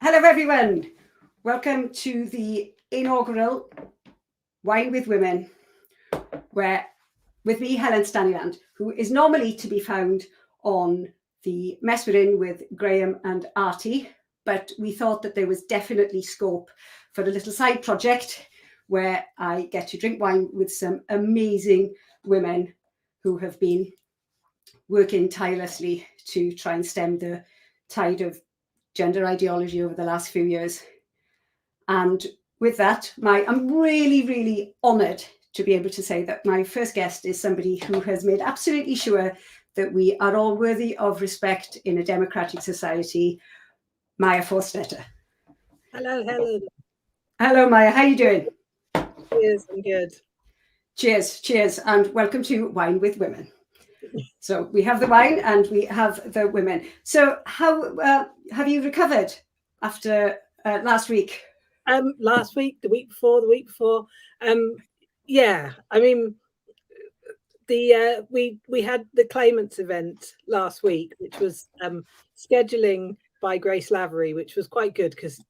Hello, everyone. Welcome to the inaugural Wine with Women, where with me, Helen Stanyland, who is normally to be found on the Mess We're In with Graham and Artie, but we thought that there was definitely scope for a little side project where I get to drink wine with some amazing women who have been working tirelessly to try and stem the tide of gender ideology over the last few years. And with that, I'm really, really honoured to be able to say that my first guest is somebody who has made absolutely sure that we are all worthy of respect in a democratic society, Maya Forstater. Hello, Helen. Hello, Maya. How are you doing? Cheers, I'm good. Cheers, cheers, and welcome to Wine with Women. So we have the wine and we have the women. So how have you recovered after last week? Last week, the week before. Yeah, I mean, we had the claimants event last week, which was scheduling by Grace Lavery, which was quite good because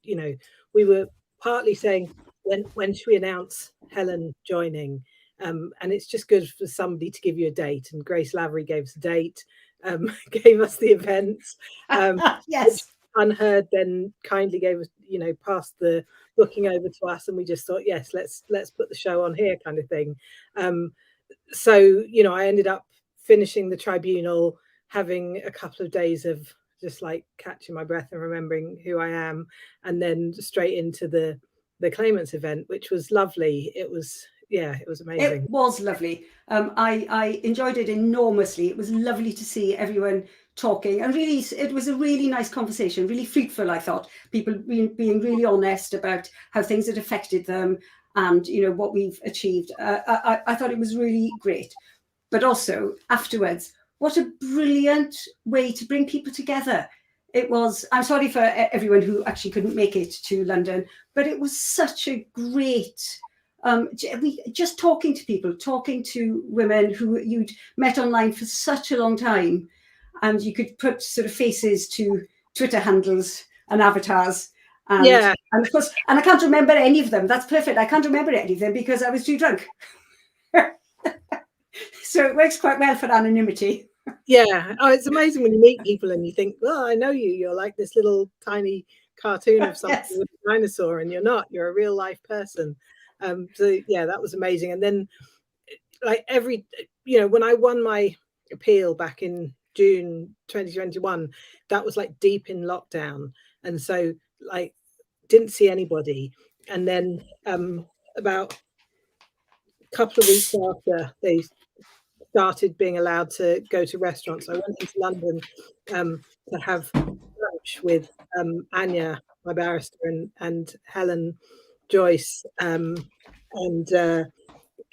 we were partly saying when should we announce Helen joining, and it's just good for somebody to give you a date, and Grace Lavery gave us a date, gave us the events. Yes. Unheard then kindly gave us, passed the booking over to us, and we just thought, yes, let's put the show on here, kind of thing. So I ended up finishing the Tribunal, having a couple of days of just like catching my breath and remembering who I am, and then straight into the claimants event, which was lovely. It was amazing. It was lovely. I enjoyed it enormously. It was lovely to see everyone talking, and really, it was a really nice conversation, really fruitful. I thought people being really honest about how things had affected them, and what we've achieved. I thought it was really great, but also afterwards, what a brilliant way to bring people together. It was. I'm sorry for everyone who actually couldn't make it to London, but it was such a great. We just talking to people, talking to women who you'd met online for such a long time, and you could put sort of faces to Twitter handles and avatars. And of course, and I can't remember any of them. That's perfect. I can't remember any of them because I was too drunk. So it works quite well for anonymity. Yeah. Oh, it's amazing when you meet people and you think, well, I know you. You're like this little tiny cartoon of something Yes. with a dinosaur, and you're not. You're a real life person. So yeah, that was amazing. And then like when I won my appeal back in June 2021, that was like deep in lockdown. And so like didn't see anybody. And then about a couple of weeks after they started being allowed to go to restaurants, I went into London to have lunch with Anya, my barrister, and Helen Joyce, and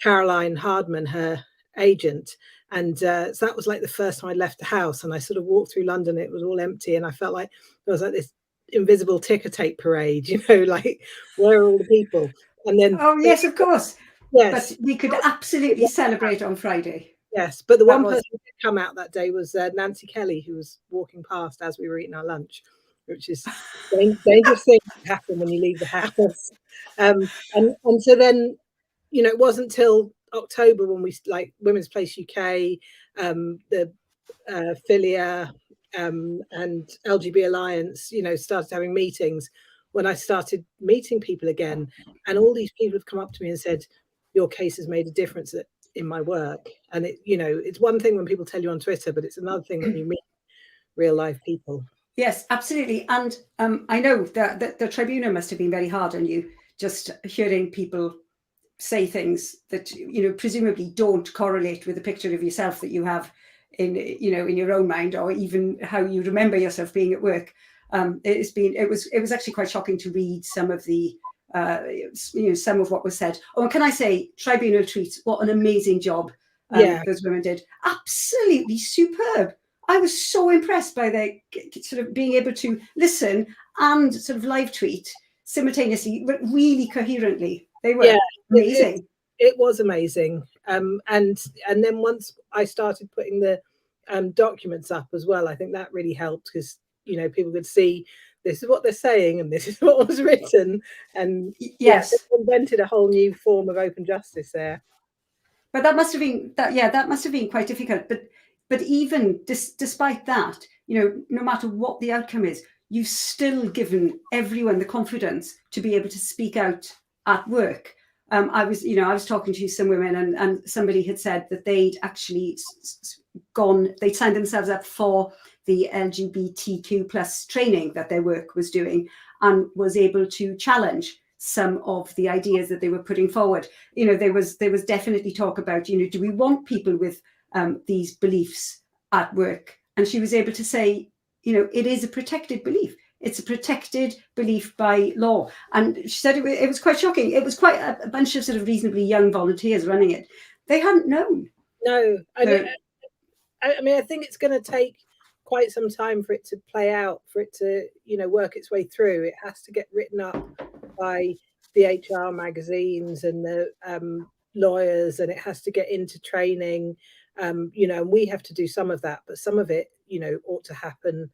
Caroline Hardman, her agent. And so that was like the first time I left the house, and I sort of walked through London. It was all empty, and I felt like there was like this invisible ticker tape parade, like where are all the people? And then Yes, of course. Yes, but we could absolutely celebrate on Friday. Yes, but the one person who did come out that day was Nancy Kelly, who was walking past as we were eating our lunch, which is a dangerous thing to happen when you leave the house. And so then, it wasn't till October when we like Women's Place UK, the Filia, and LGB Alliance, started having meetings, when I started meeting people again, and all these people have come up to me and said, your case has made a difference in my work. And it's one thing when people tell you on Twitter, but it's another thing when you meet real life people. Yes, absolutely. And I know that the Tribunal must have been very hard on you, just hearing people say things that presumably don't correlate with the picture of yourself that you have in your own mind, or even how you remember yourself being at work. It was actually quite shocking to read some of the some of what was said. Oh, and can I say, Tribunal tweets, what an amazing job those women did. Absolutely superb. I was so impressed by their sort of being able to listen and sort of live tweet simultaneously, but really coherently. They were amazing. It was amazing. And then once I started putting the documents up as well, I think that really helped, because people could see this is what they're saying and this is what was written. And yes, they invented a whole new form of open justice there. but that must have been that must have been quite difficult. But even despite that, no matter what the outcome is, you've still given everyone the confidence to be able to speak out at work. I was talking to some women, and somebody had said that they'd actually they'd signed themselves up for the LGBTQ plus training that their work was doing, and was able to challenge some of the ideas that they were putting forward. There was definitely talk about, do we want people with these beliefs at work? And she was able to say, it is a protected belief. It's a protected belief by law. And she said it was quite shocking. It was quite a bunch of sort of reasonably young volunteers running it. They hadn't known. No, I mean, I think it's going to take quite some time for it to play out, for it to, work its way through. It has to get written up by the HR magazines and the lawyers, and it has to get into training, and we have to do some of that, but some of it, ought to happen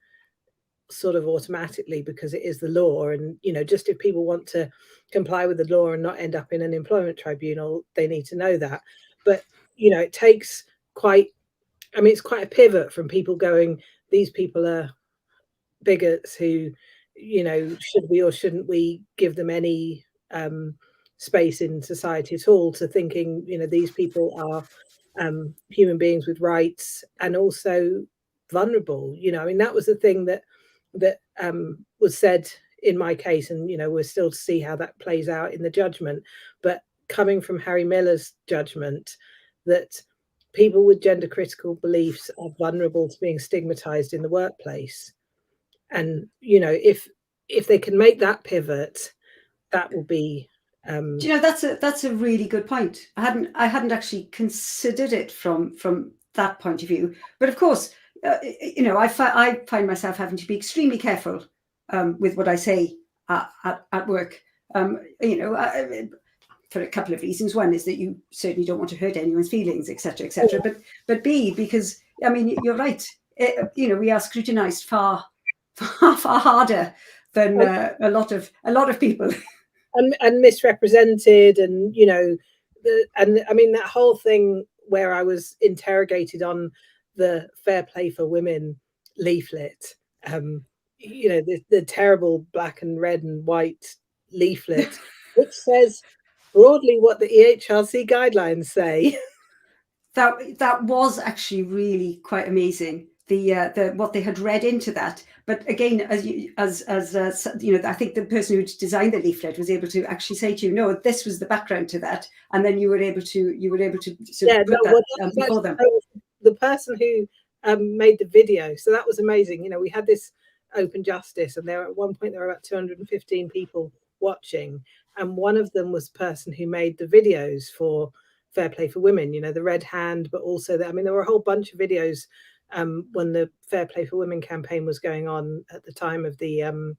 sort of automatically because it is the law. And, just if people want to comply with the law and not end up in an employment tribunal, they need to know that. But, it takes it's quite a pivot from people going, these people are bigots who, should we or shouldn't we give them any space in society at all, to thinking, these people are human beings with rights and also vulnerable. That was the thing that was said in my case, and we're still to see how that plays out in the judgment. But coming from Harry Miller's judgment, that people with gender critical beliefs are vulnerable to being stigmatized in the workplace. And if they can make that pivot, that will be that's a really good point. I hadn't actually considered it from that point of view. But of course, I find myself having to be extremely careful with what I say at work. For a couple of reasons. One is that you certainly don't want to hurt anyone's feelings, etc., etc. But B, because you're right. We are scrutinised far harder than a lot of people, and misrepresented, and that whole thing where I was interrogated on the Fair Play for Women leaflet, the terrible black and red and white leaflet, which says broadly what the EHRC guidelines say. That was actually really quite amazing. The what they had read into that. But again, I think the person who designed the leaflet was able to actually say to you, no, this was the background to that, and then you were able to put that before them. The person who made the video, so that was amazing. We had this open justice, and at one point there were about 215 people watching, and one of them was the person who made the videos for Fair Play for Women, the red hand, but also there were a whole bunch of videos when the Fair Play for Women campaign was going on at the time of the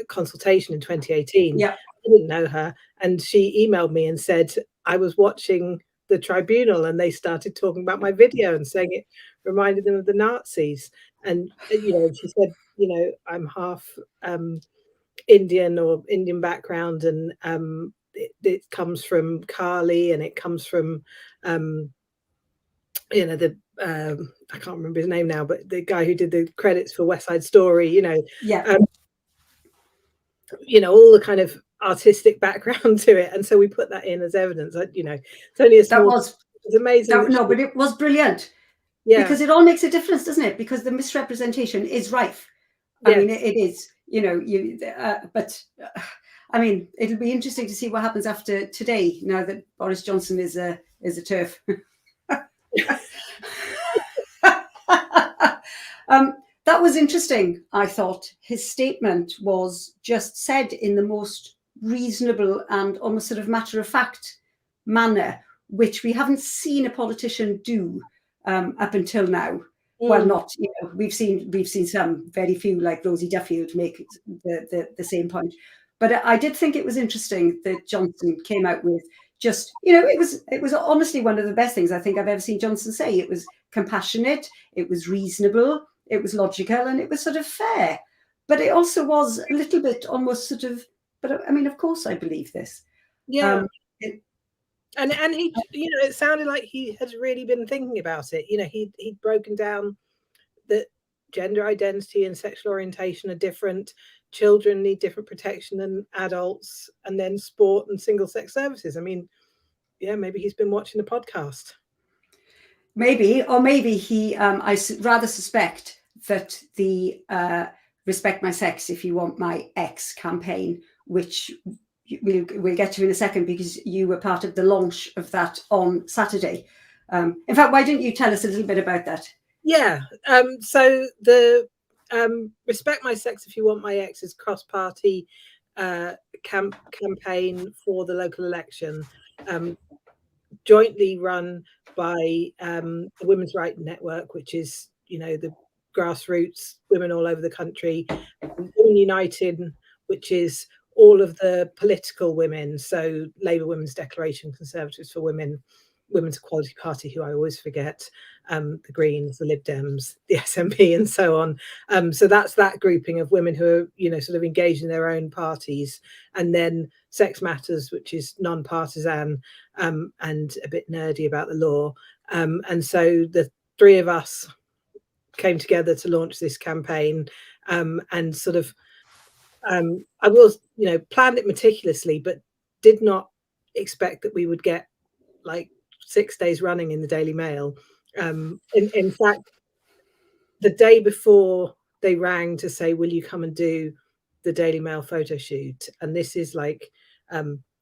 consultation in 2018. Yeah. I didn't know her, and she emailed me and said, I was watching the Tribunal and they started talking about my video and saying it reminded them of the Nazis. And she said, I'm half Indian or Indian background, and it comes from Kali, and it comes from I can't remember his name now, but the guy who did the credits for West Side Story, all the kind of artistic background to it. And so we put that in as evidence. It's only a small, it's amazing. But it was brilliant. Yeah. Because it all makes a difference, doesn't it? Because the misrepresentation is rife. I mean, it is, but it'll be interesting to see what happens after today, now that Boris Johnson is a TERF. That was interesting. I thought his statement was just said in the most reasonable and almost sort of matter-of-fact manner, which we haven't seen a politician do up until now. Well, not, we've seen some, very few, like Rosie Duffield, make the same point. But I did think it was interesting that Johnson came out with just, it was honestly one of the best things I think I've ever seen Johnson say. It was compassionate, it was reasonable, it was logical, and it was sort of fair. But it also was a little bit almost sort of, but I mean, of course I believe this. Yeah. And he, it sounded like he had really been thinking about it. He'd broken down that gender identity and sexual orientation are different. Children need different protection than adults, and then sport and single sex services. I mean, yeah, maybe he's been watching the podcast. Maybe, or maybe he, I rather suspect that the Respect My Sex If You Want My Ex campaign, which we'll get to in a second, because you were part of the launch of that on Saturday. In fact, why don't you tell us a little bit about that? Yeah. So the Respect My Sex If You Want My Ex is cross-party campaign for the local election, jointly run by the Women's Rights Network, which is, the grassroots women all over the country, Women United, which is all of the political women, so Labour Women's Declaration, Conservatives for Women, Women's Equality Party, who I always forget, the Greens, the Lib Dems, the SNP, and so on. So that's that grouping of women who are, sort of engaged in their own parties. And then Sex Matters, which is non-partisan and a bit nerdy about the law. And so the three of us came together to launch this campaign, and sort of, I was, planned it meticulously, but did not expect that we would get like 6 days running in the Daily Mail. In fact, the day before they rang to say, will you come and do the Daily Mail photo shoot? And this is like,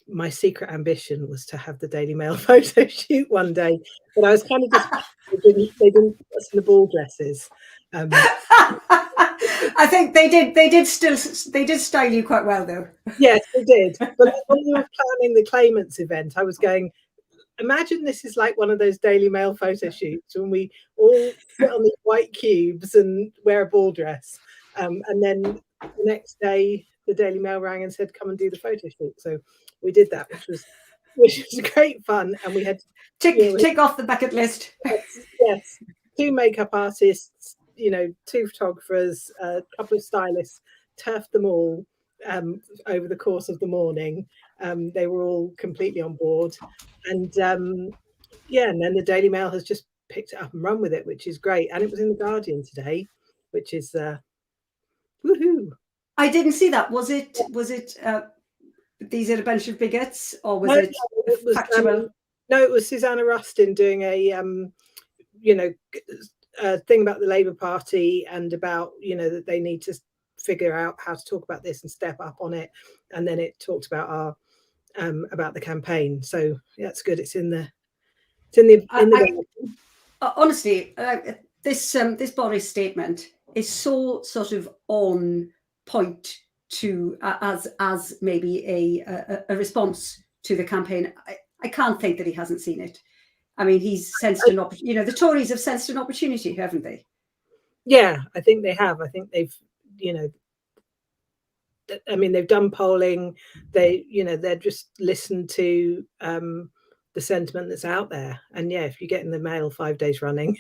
my secret ambition was to have the Daily Mail photo shoot one day, but I was kind of just, they didn't put us in the ball dresses. I think they did style you quite well, though. Yes, they did. But when we were planning the claimants event, I was going, imagine this is like one of those Daily Mail photo shoots when we all sit on these white cubes and wear a ball dress. And then the next day, the Daily Mail rang and said, come and do the photo shoot. So we did that, which was great fun. And we had to tick off the bucket list. Yes, 2 makeup artists, 2 photographers, a couple of stylists, turfed them all over the course of the morning. They were all completely on board. And and then the Daily Mail has just picked it up and run with it, which is great. And it was in the Guardian today, which is woohoo. I didn't see that. Was it these are a bunch of bigots, or was it factual? No, it was Susanna Rustin doing a thing about the Labour Party and about, that they need to figure out how to talk about this and step up on it. And then it talked about about the campaign. So yeah, it's good. It's in the honestly, this Boris statement is so sort of on point to as maybe a response to the campaign. I can't think that he hasn't seen it. I mean, he's sensed an opportunity. The Tories have sensed an opportunity, haven't they? Yeah, I think they have. I think they've, they've done polling. They're just listened to the sentiment that's out there. And yeah, if you get in the Mail 5 days running,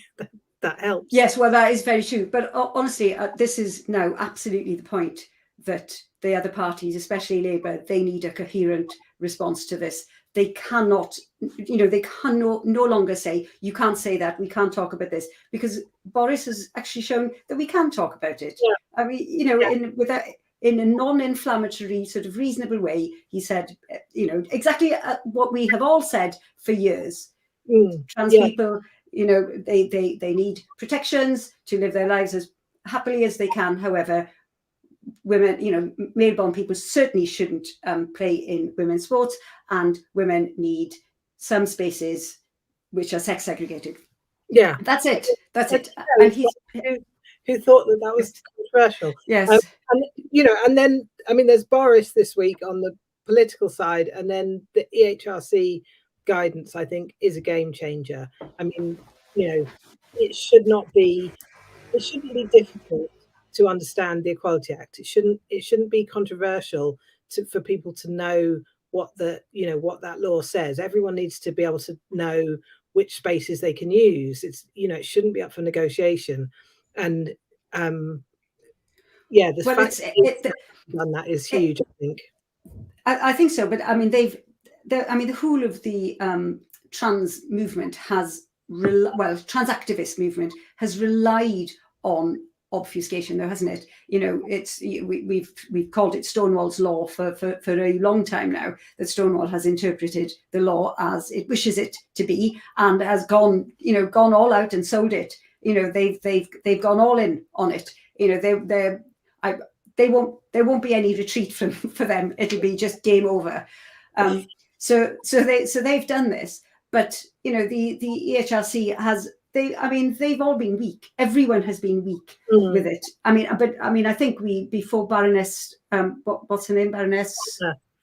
that helps. Yes, well, that is very true. But honestly, this is now absolutely the point, that the other parties, especially Labour, they need a coherent response to this. They cannot, they can no longer say, you can't say that, we can't talk about this, because Boris has actually shown that we can talk about it. Yeah. I mean, in a non-inflammatory sort of reasonable way, he said, exactly what we have all said for years. Trans people, they need protections to live their lives as happily as they can. However, women, male-born people certainly shouldn't play in women's sports, and women need some spaces which are sex segregated. Yeah, that's it. And who thought that was controversial? Yes, and then there's Boris this week on the political side, and then the EHRC guidance, I think, is a game changer. I mean, it shouldn't be difficult to understand the Equality Act. It shouldn't be controversial for people to know what what that law says. Everyone needs to be able to know which spaces they can use. It's it shouldn't be up for negotiation. And yeah, the well, fact that done that is huge, I think. I think so, but I mean, the whole of the trans movement has, trans activist movement has relied on obfuscation, though, hasn't it? You know, it's we've called it Stonewall's law for a long time now. That Stonewall has interpreted the law as it wishes it to be, and has gone all out and sold it. You know, they've gone all in on it. You know, there won't be any retreat for them. It'll be just game over. So they've done this, but you know, the EHRC has, they've all been weak. Everyone has been weak with it. I think before Baroness, what's her name, Baroness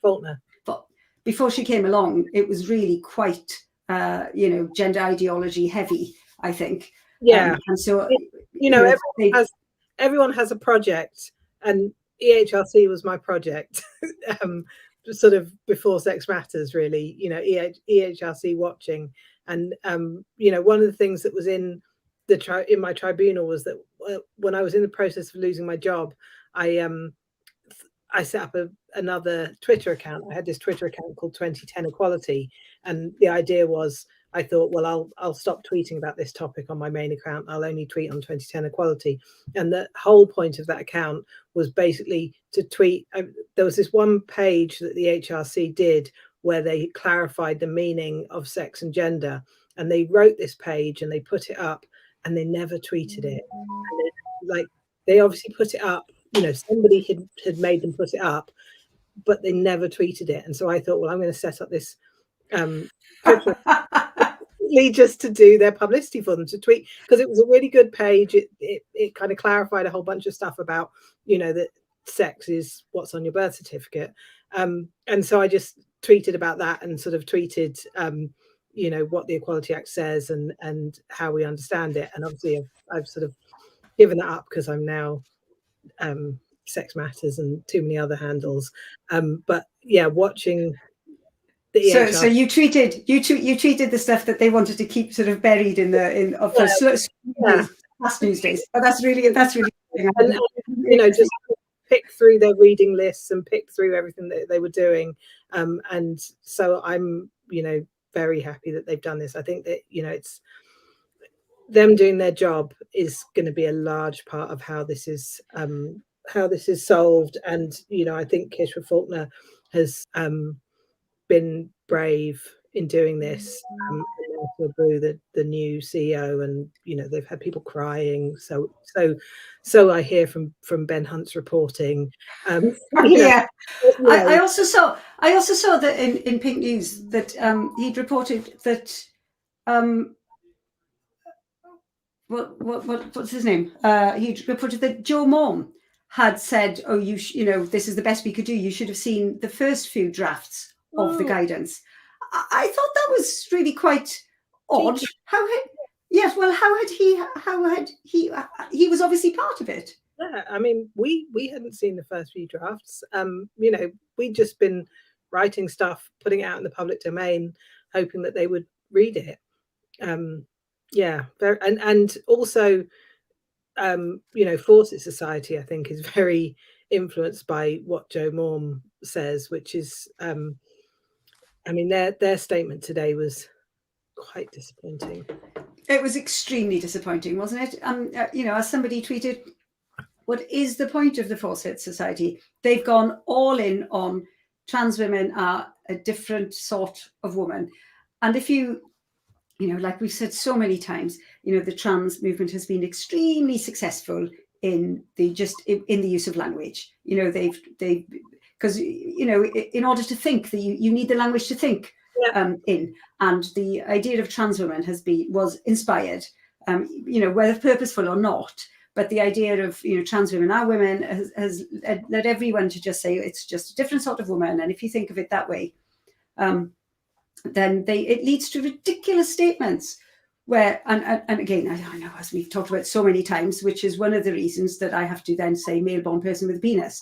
Faulkner. But before she came along, it was really quite gender ideology heavy, I think. Yeah, and so everyone has a project, and EHRC was my project. Sort of before Sex Matters, really, you know, EHRC watching. And you know, one of the things that was in my tribunal was that when I was in the process of losing my job, I set up another Twitter account. I had this Twitter account called 2010 Equality, and the idea was, I thought, well, I'll stop tweeting about this topic on my main account. I'll only tweet on 2010 Equality. And the whole point of that account was basically to tweet. There was this one page that the HRC did where they clarified the meaning of sex and gender. And they wrote this page and they put it up, and they never tweeted it. And they obviously put it up, you know, somebody had made them put it up, but they never tweeted it. And so I thought, well, I'm going to set up this just to do their publicity for them, to tweet, because it was a really good page. It kind of clarified a whole bunch of stuff about, you know, that sex is what's on your birth certificate. And so I just tweeted about that, and sort of tweeted, you know, what the Equality Act says and how we understand it. And obviously I've sort of given that up because I'm now Sex Matters and too many other handles. But yeah, watching So you treated the stuff that they wanted to keep sort of buried past news days. But that's really and, you know, just pick through their reading lists and pick through everything that they were doing. And so I'm, you know, very happy that they've done this. I think that, you know, it's them doing their job is going to be a large part of how this is solved. And, you know, I think Kishra Faulkner has been brave in doing this. The new CEO, and you know, they've had people crying. So I hear from Ben Hunt's reporting. Yeah, I also saw that in Pink News that he'd reported that what's his name? He'd reported that Joe Mom had said, "Oh, you know, this is the best we could do. You should have seen the first few drafts of the guidance." I thought that was really quite odd. How had he was obviously part of it. Yeah, I mean, we hadn't seen the first few drafts. You know, we'd just been writing stuff, putting it out in the public domain, hoping that they would read it. Yeah, and also, you know, Fawcett Society, I think, is very influenced by what Joe Morm says, which is, I mean, their statement today was quite disappointing. It was extremely disappointing, wasn't it? You know, as somebody tweeted, what is the point of the Fawcett Society? They've gone all in on trans women are a different sort of woman. And if you know, like we've said so many times, you know, the trans movement has been extremely successful in the use of language. You know, they've because, you know, in order to think, you need the language to think in. And the idea of trans women was inspired, you know, whether purposeful or not. But the idea of, you know, trans women are women has led everyone to just say it's just a different sort of woman. And if you think of it that way, then it leads to ridiculous statements where, and again, I know, as we've talked about so many times, which is one of the reasons that I have to then say male-born person with a penis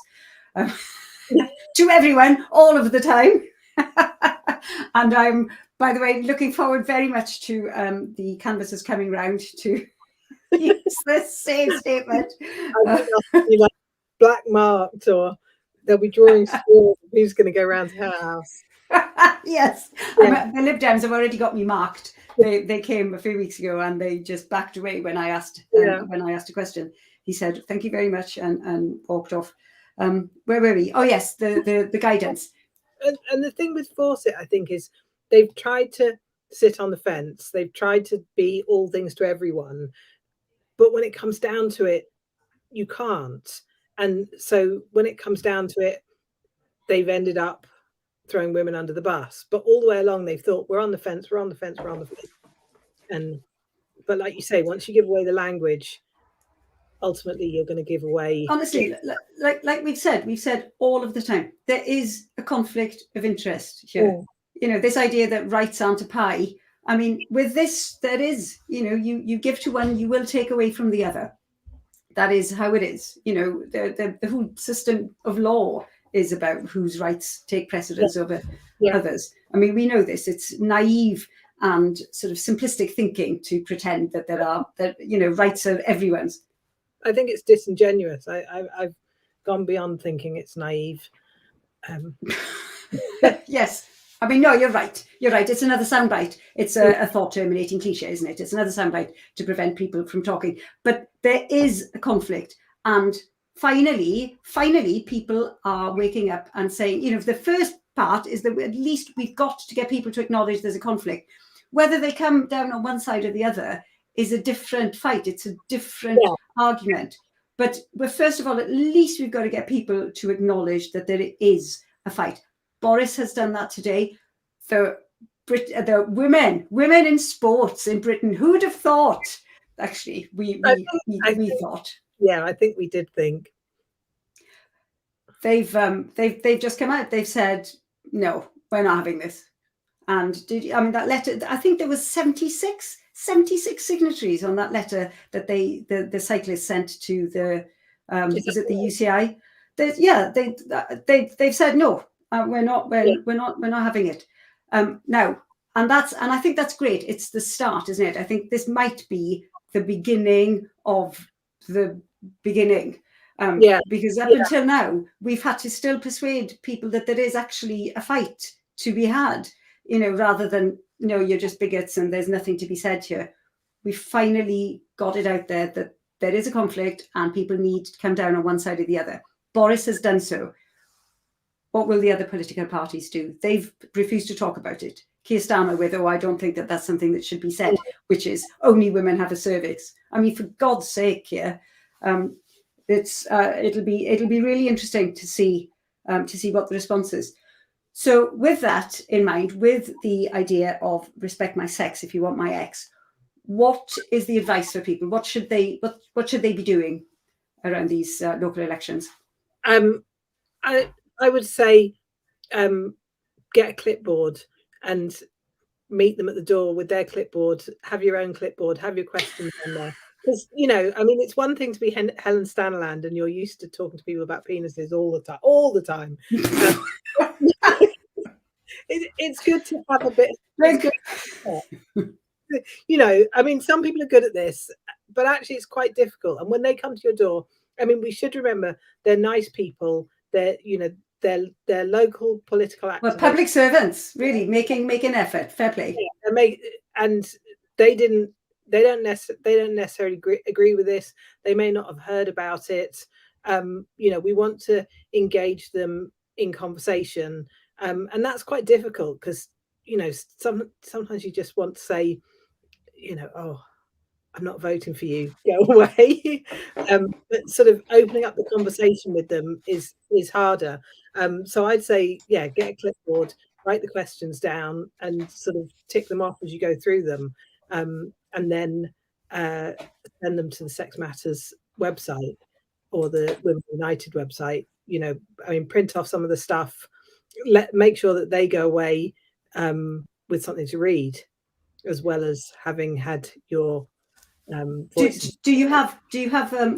to everyone all of the time. And I'm, by the way, looking forward very much to the canvassers coming round to It's the same statement. I think I'll be like black marked, or they'll be drawing straws. Who's going to go round to her house? Yes, Yeah. the Lib Dems have already got me marked. They came a few weeks ago and they just backed away when I asked a question. He said, "Thank you very much," and walked off. Where were we? Oh yes, the guidance. And the thing with Fawcett, I think, is they've tried to sit on the fence. They've tried to be all things to everyone, but when it comes down to it, you can't. And so when it comes down to it, they've ended up throwing women under the bus. But all the way along, they've thought, we're on the fence, we're on the fence, we're on the fence. But like you say, once you give away the language, ultimately you're going to give away. Honestly, like we've said all of the time, there is a conflict of interest here. You know, this idea that rights aren't a pie. I mean, with this, there is, you know, you give to one, you will take away from the other. That is how it is. You know, the whole system of law is about whose rights take precedence over others. I mean, we know this. It's naive and sort of simplistic thinking to pretend that you know, rights are everyone's. I think it's disingenuous. I've gone beyond thinking it's naive. Yes. I mean, no, you're right. You're right. It's another soundbite. It's a thought-terminating cliche, isn't it? It's another soundbite to prevent people from talking. But there is a conflict. And finally, people are waking up and saying, you know, the first part is that at least we've got to get people to acknowledge there's a conflict. Whether they come down on one side or the other is a different fight. It's a different argument. But first of all, at least we've got to get people to acknowledge that there is a fight. Boris has done that today. The women in sports in Britain, who'd have thought? Actually, we thought. Yeah, I think we did think. They've just come out. They've said, no, we're not having this. And that letter, I think there was 76 signatories on that letter that the cyclists sent to the is it the UCI? They've said no. We're not having it now, and I think that's great. It's the start, isn't it? I think this might be the beginning of the beginning, because up until now we've had to still persuade people that there is actually a fight to be had, you know, rather than, no, you're just bigots and there's nothing to be said here. We finally got it out there that there is a conflict and people need to come down on one side or the other. Boris has done so. What will the other political parties do? They've refused to talk about it. Keir Starmer with, I don't think that that's something that should be said, which is only women have a cervix. I mean, for God's sake, here, it'll be really interesting to see what the response is. So with that in mind, with the idea of respect my sex if you want my ex, what is the advice for people? What should they be doing around these local elections? I would say get a clipboard and meet them at the door with their clipboard. Have your own clipboard. Have your questions on there. Because, you know, I mean, it's one thing to be Helen Staniland and you're used to talking to people about penises all the time. It's good to have a bit. You know, I mean, some people are good at this, but actually it's quite difficult. And when they come to your door, I mean, we should remember they're nice people. They're, you know, they're local political activists. Well, public servants, really making effort. Fair play. And they don't necessarily agree with this. They may not have heard about it. You know, we want to engage them in conversation, and that's quite difficult because, you know, sometimes you just want to say, you know, oh, I'm not voting for you, go away. But sort of opening up the conversation with them is harder. So I'd say, get a clipboard, write the questions down and sort of tick them off as you go through them, and then send them to the Sex Matters website or the Women United website. You know, I mean, print off some of the stuff, make sure that they go away with something to read, as well as having had your do you have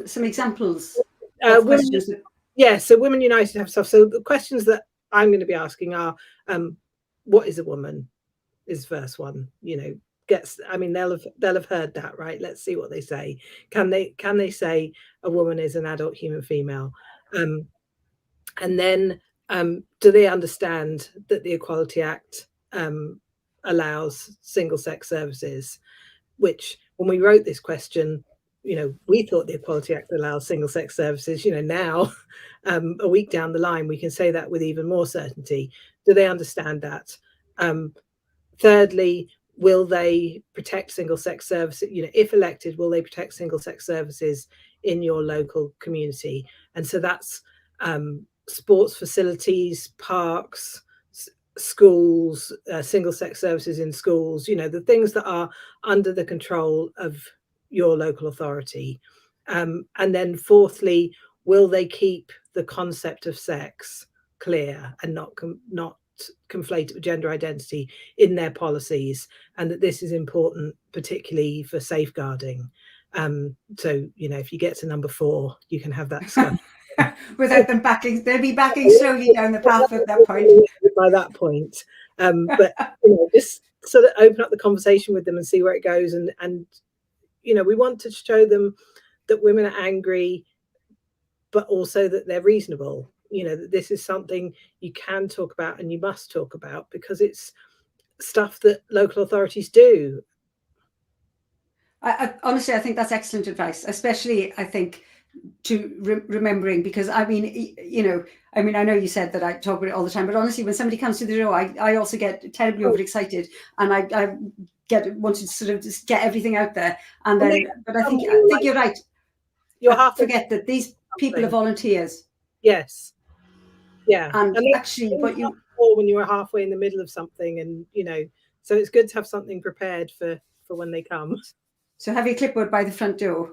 some examples? So Women United have stuff. So the questions that I'm going to be asking are, what is a woman? Is the first one. You know, gets, I mean, they'll have heard that, right? Let's see what they say. Can they say a woman is an adult human female? And then do they understand that the Equality Act allows single-sex services? Which, when we wrote this question, we thought the Equality Act allows single-sex services. Now, a week down the line, we can say that with even more certainty. Do they understand that? Thirdly, will they protect single-sex services? If elected, will they protect single-sex services in your local community? And so that's sports facilities, parks, schools, single-sex services in schools, the things that are under the control of your local authority. And then fourthly, will they keep the concept of sex clear and not conflate it with gender identity in their policies, and that this is important, particularly for safeguarding. So, if you get to number 4, you can have that discussion. Without them backing, they'll be backing slowly down the path at that point. By that point, but just sort of open up the conversation with them and see where it goes. And we want to show them that women are angry, but also that they're reasonable. That this is something you can talk about and you must talk about, because it's stuff that local authorities do. Honestly, I think that's excellent advice, especially I think to remembering, because I know you said that I talk about it all the time, but honestly, when somebody comes to the door, I also get terribly overexcited, and I want to sort of just get everything out there. And then, but I think you're right. Forget that these people are volunteers. Yes. Yeah. And actually, when you are halfway in the middle of something, and so it's good to have something prepared for when they come. So have your clipboard by the front door.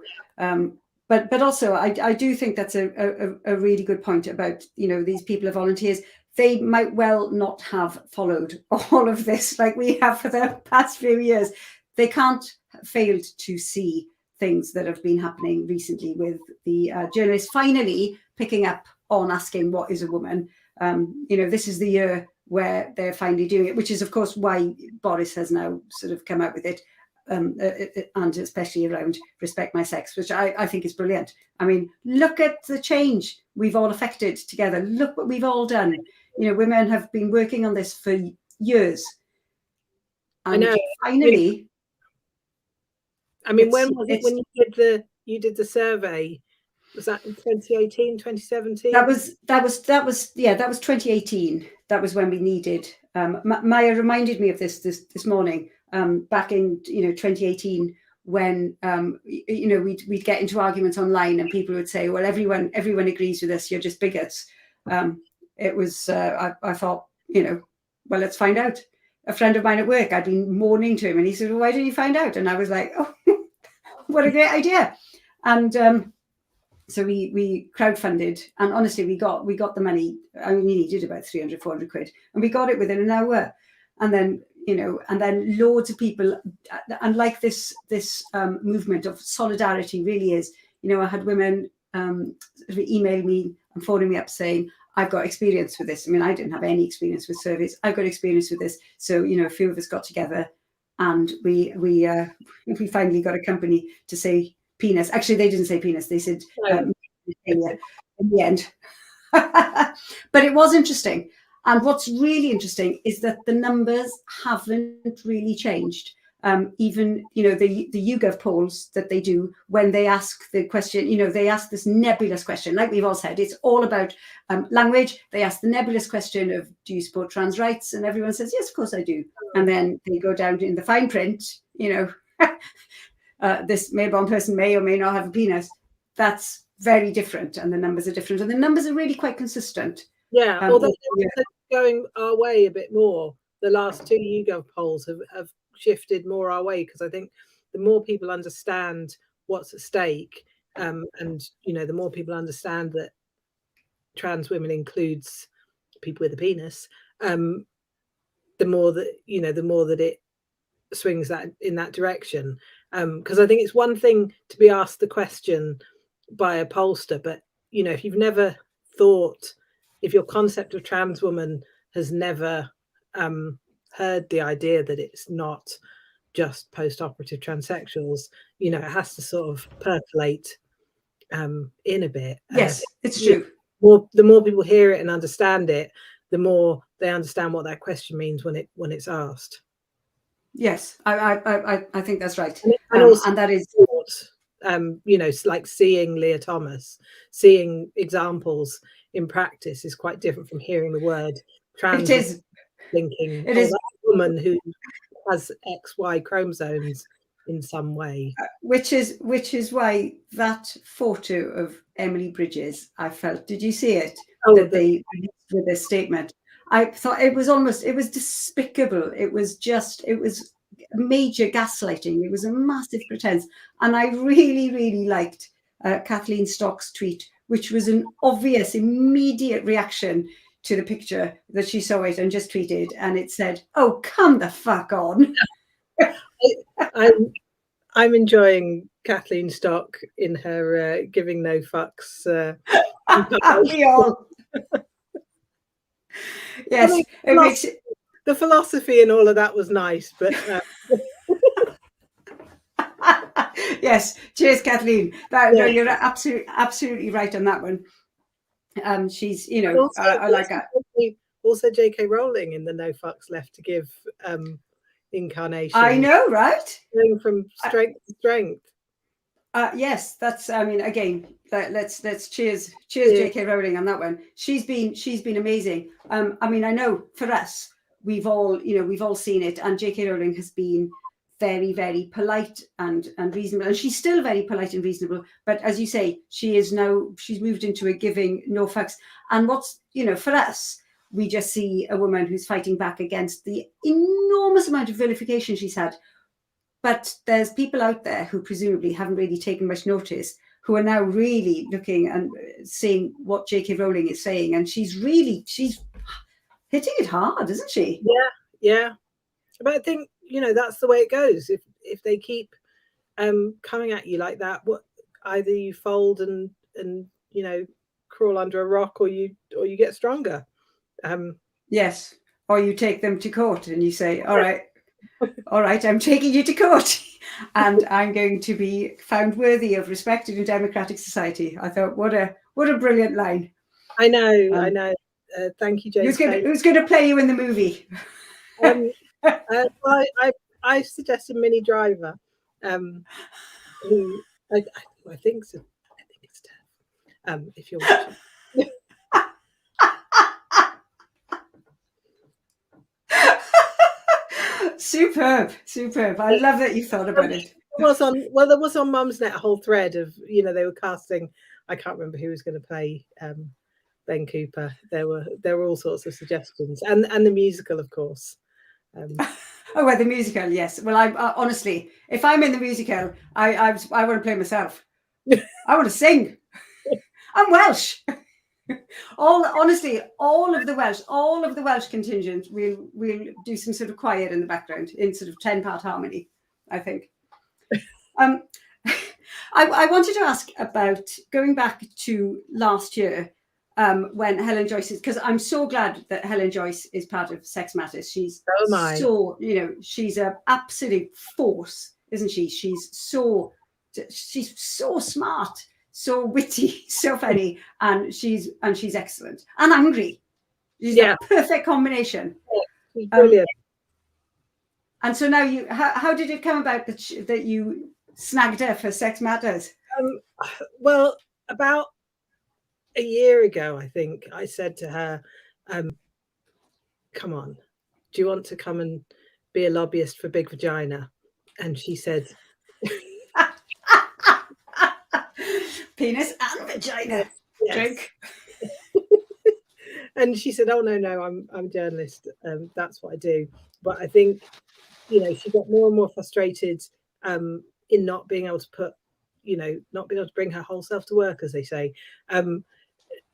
But also, I do think that's a really good point about, these people are volunteers. They might well not have followed all of this like we have for the past few years. They can't have failed to see things that have been happening recently with the journalists finally picking up on asking what is a woman. This is the year where they're finally doing it, which is, of course, why Boris has now sort of come out with it. And especially around respect my sex, which I think is brilliant. I mean, look at the change we've all affected together. Look what we've all done. Women have been working on this for years. And I know. Finally, I mean, when was it when you did the survey? Was that in 2018, 2017? That was 2018. That was when we needed. Maya reminded me of this morning. Back in 2018, when we'd get into arguments online and people would say, well, everyone agrees with us, you're just bigots. It was I thought, well, let's find out. A friend of mine at work, I'd been mourning to him, and he said, well, why didn't you find out? And I was like, oh, what a great idea. And so we crowdfunded, and honestly, we got the money. I mean, we needed about 300, 400 quid, and we got it within an hour. And then and then loads of people, and like this movement of solidarity really is, I had women email me and phoning me up saying, I've got experience with this. I mean, I didn't have any experience with surveys. I've got experience with this. So, a few of us got together, and we finally got a company to say penis. Actually, they didn't say penis. They said in the end. But it was interesting. And what's really interesting is that the numbers haven't really changed. Even, the YouGov polls that they do, when they ask the question, they ask this nebulous question, like we've all said, it's all about language. They ask the nebulous question of, do you support trans rights? And everyone says, yes, of course I do. And then they go down in the fine print, this male-born person may or may not have a penis. That's very different. And the numbers are different. And the numbers are really quite consistent. Yeah, although they're going our way a bit more. The last 2 YouGov polls have shifted more our way, because I think the more people understand what's at stake, and the more people understand that trans women includes people with a penis, the more that it swings that in that direction. Because I think it's one thing to be asked the question by a pollster, but if you've never thought, if your concept of trans woman has never heard the idea that it's not just post-operative transsexuals. You know, it has to sort of percolate in a bit. Yes, it's true. The more people hear it and understand it, the more they understand what that question means when it's asked. Yes, I think that's right. And also, and that is, you know, like seeing Leah Thomas, seeing examples in practice is quite different from hearing the word trans. it is, Thinking, it oh, is, that's a woman who has XY chromosomes in some way. which is why that photo of Emily Bridges, I felt, did you see it? Oh, that they released with this statement. I thought it was despicable. It was major gaslighting. It was a massive pretense. And I really, really liked Kathleen Stock's tweet, which was an obvious, immediate reaction to the picture that she saw it and just tweeted. And it said, "Oh, come the fuck on." I'm enjoying Kathleen Stock in her giving no fucks. We all. Yes, I mean, it makes it. The philosophy and all of that was nice, but yes, cheers, Kathleen. No, you're absolutely right on that one. She's, you know, also, I like that. Also, J.K. Rowling in the no fucks left to give incarnation. I know, right? Going from strength to strength. Yes, that's. I mean, again, let's cheers, J.K. Rowling on that one. She's been amazing. I mean, I know for us, we've all seen it, and J.K. Rowling has been very, very polite and reasonable, and she's still very polite and reasonable. But as you say, she's moved into a giving no fucks. And what's, you know, for us, we just see a woman who's fighting back against the enormous amount of vilification she's had. But there's people out there who presumably haven't really taken much notice, who are now really looking and seeing what J.K. Rowling is saying, and she's hitting it hard, isn't she? Yeah. But I think, you know, that's the way it goes. If they keep coming at you like that, either you fold and you know, crawl under a rock, or you get stronger. Yes, or you take them to court and you say, all right, I'm taking you to court, and I'm going to be found worthy of respect in a democratic society. I thought, what a brilliant line. I know. Thank you, James. Who's going to play you in the movie? I suggested Minnie Driver, who I think so. I think it's Tev. If you're watching. Superb. I love that you thought about it. There was on Mumsnet a whole thread of, you know, they were casting. I can't remember who was going to play Ben Cooper. There were all sorts of suggestions, and the musical, of course. Oh, well, the musical, yes. Well, I honestly, if I'm in the musical, I want to play myself. I want to sing. I'm Welsh. All of the Welsh contingent, we'll do some sort of choir in the background in sort of 10-part harmony, I think. I wanted to ask about going back to last year, when Helen Joyce is, because I'm so glad that Helen Joyce is part of Sex Matters. She's so, you know, she's an absolute force, isn't she? She's so smart, so witty, so funny, and she's excellent and angry. She's a perfect combination. She's brilliant. And so now how did it come about that you snagged her for Sex Matters? Well, about a year ago, I think I said to her, come on, do you want to come and be a lobbyist for Big Vagina? And she said, penis and vagina. Yes. Drink. And she said, oh no, I'm a journalist. That's what I do. But I think, you know, she got more and more frustrated in not being able to not being able to bring her whole self to work, as they say.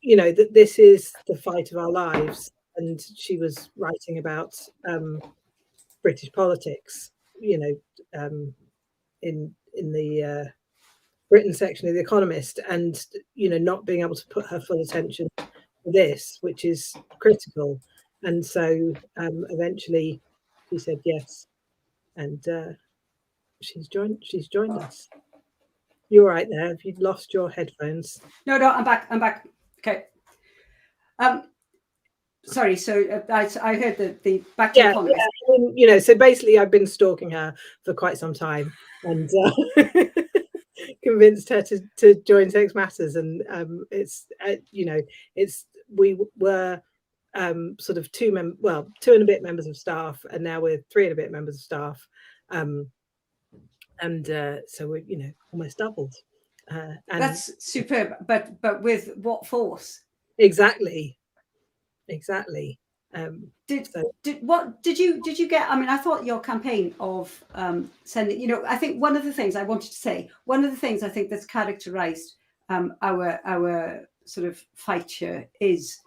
You know, that this is the fight of our lives. And she was writing about British politics, you know, in the Britain section of The Economist, and, you know, not being able to put her full attention to this, which is critical. And so eventually she said yes. And she's joined us. You're right there. Have you lost your headphones? No, I'm back. Okay. Sorry. So I heard the back to economists. Yeah. I mean, you know, so basically, I've been stalking her for quite some time, and convinced her to join Sex Matters, and it's you know, we were sort of two and a bit members of staff, and now we're 3 and a bit members of staff, and so we're, you know, almost doubled. And that's superb, but with what force? Exactly. Did you get? I mean, I thought your campaign of sending, you know, I think one of the things I wanted to say, one of the things I think that's characterized our sort of fight here is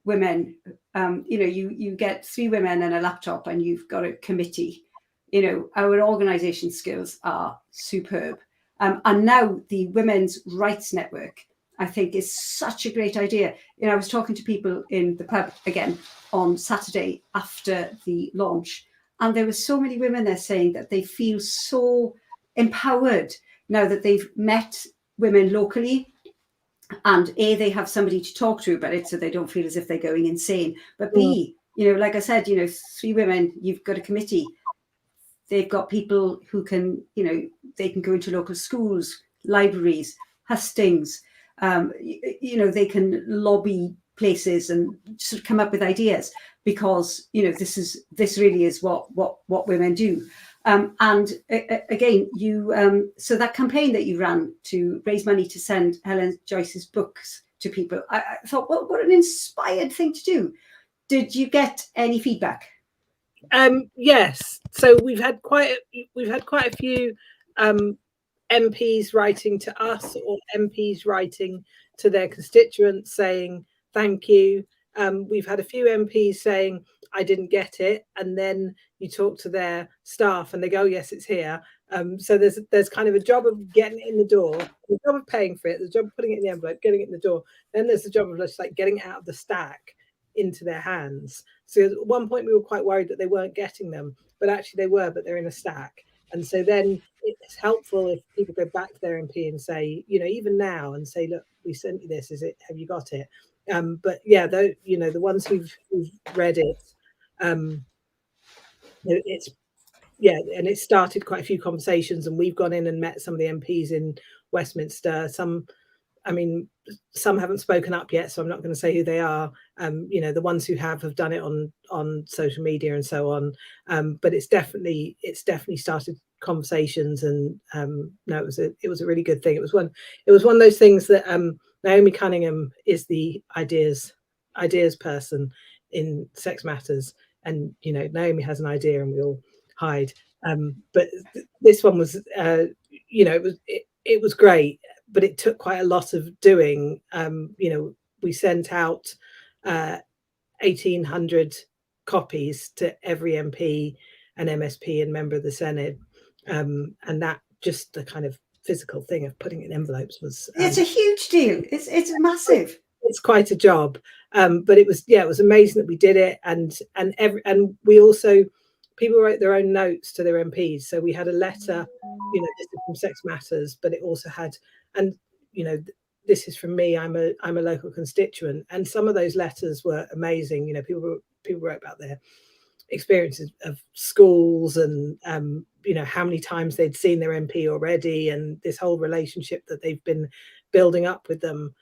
women. You know, you get 3 women and a laptop and you've got a committee. You know, our organisation skills are superb. And now the Women's Rights Network, I think, is such a great idea. You know, I was talking to people in the pub again on Saturday after the launch, and there were so many women there saying that they feel so empowered now that they've met women locally, and A, they have somebody to talk to about it, so they don't feel as if they're going insane. But B, you know, like I said, you know, 3 women, you've got a committee. They've got people who can, you know, they can go into local schools, libraries, hustings. You know, they can lobby places and sort of come up with ideas, because, you know, this really is what women do. And again, you so that campaign that you ran to raise money to send Helen Joyce's books to people, I thought, well, what an inspired thing to do. Did you get any feedback? Yes. So we've had quite a few MPs writing to us, or MPs writing to their constituents saying thank you. We've had a few MPs saying, I didn't get it, and then you talk to their staff and they go, yes, it's here. So there's kind of a job of getting it in the door, the job of paying for it, the job of putting it in the envelope, getting it in the door. Then there's the job of just like getting it out of the stack into their hands. So at one point we were quite worried that they weren't getting them, but actually they were, but they're in a stack. And so then it's helpful if people go back to their MP and say, you know, even now, and say, look, we sent you this, have you got it? But yeah, you know, the ones who've read it, it's, yeah, and it started quite a few conversations, and we've gone in and met some of the MPs in Westminster. Some haven't spoken up yet, so I'm not going to say who they are. You know, the ones who have done it on social media and so on. But it's definitely started conversations, and no, it was a really good thing. It was one of those things that Naomi Cunningham is the ideas person in Sex Matters, and you know, Naomi has an idea and we all hide. But this one was, you know, it was great, but it took quite a lot of doing. You know, we sent out 1,800 copies to every MP and MSP and member of the Senate, and that, just the kind of physical thing of putting it in envelopes was, it's a huge deal. It's massive. It's quite a job, but it was amazing that we did it, and we also, people wrote their own notes to their MPs. So we had a letter, you know, this is from Sex Matters, but it also had, and you know, this is from me, I'm a local constituent, and some of those letters were amazing. You know, people wrote about their experiences of schools, and you know, how many times they'd seen their MP already, and this whole relationship that they've been building up with them.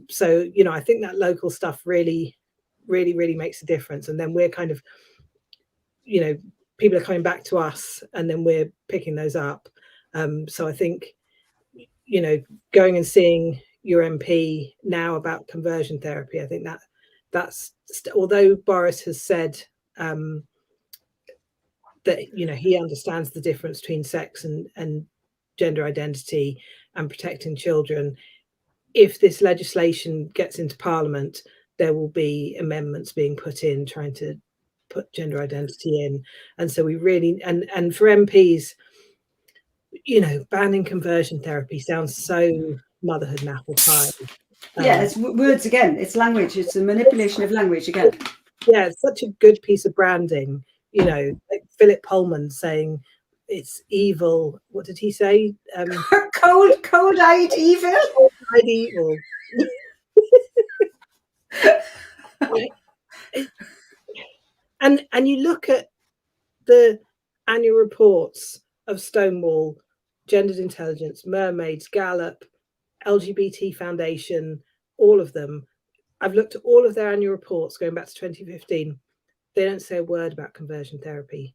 So you know, I think that local stuff really makes a difference. And then we're kind of, you know, people are coming back to us, and then we're picking those up. So I think, you know, going and seeing your MP now about conversion therapy, I think that's although Boris has said that, you know, he understands the difference between sex and gender identity and protecting children, if this legislation gets into Parliament, there will be amendments being put in trying to put gender identity in. And so we really, and for MPs, you know, banning conversion therapy sounds so motherhood and apple pie. Yeah, it's words again. It's language. It's a manipulation of language again. Yeah, it's such a good piece of branding. You know, like Philip Pullman saying, it's evil. What did he say? Cold-eyed evil. Cold-eyed evil. And you look at the annual reports of Stonewall, Gendered Intelligence, Mermaids, Gallup, LGBT Foundation, all of them. I've looked at all of their annual reports going back to 2015. They don't say a word about conversion therapy.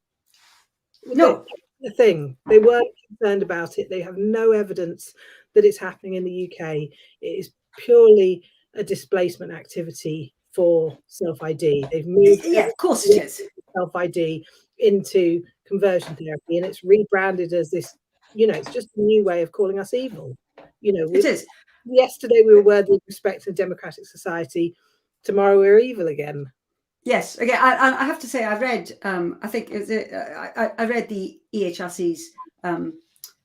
No. The thing, they weren't concerned about it. They have no evidence that it's happening in the UK. It is purely a displacement activity for self-ID. They've moved, yeah, of course it is, self-ID into conversion therapy, and it's rebranded as this, it's just a new way of calling us evil. It is. Yesterday we were worthy of respect in a democratic society. Tomorrow we're evil again. Yes. Again, I have to say, I read. I think I read the EHRC's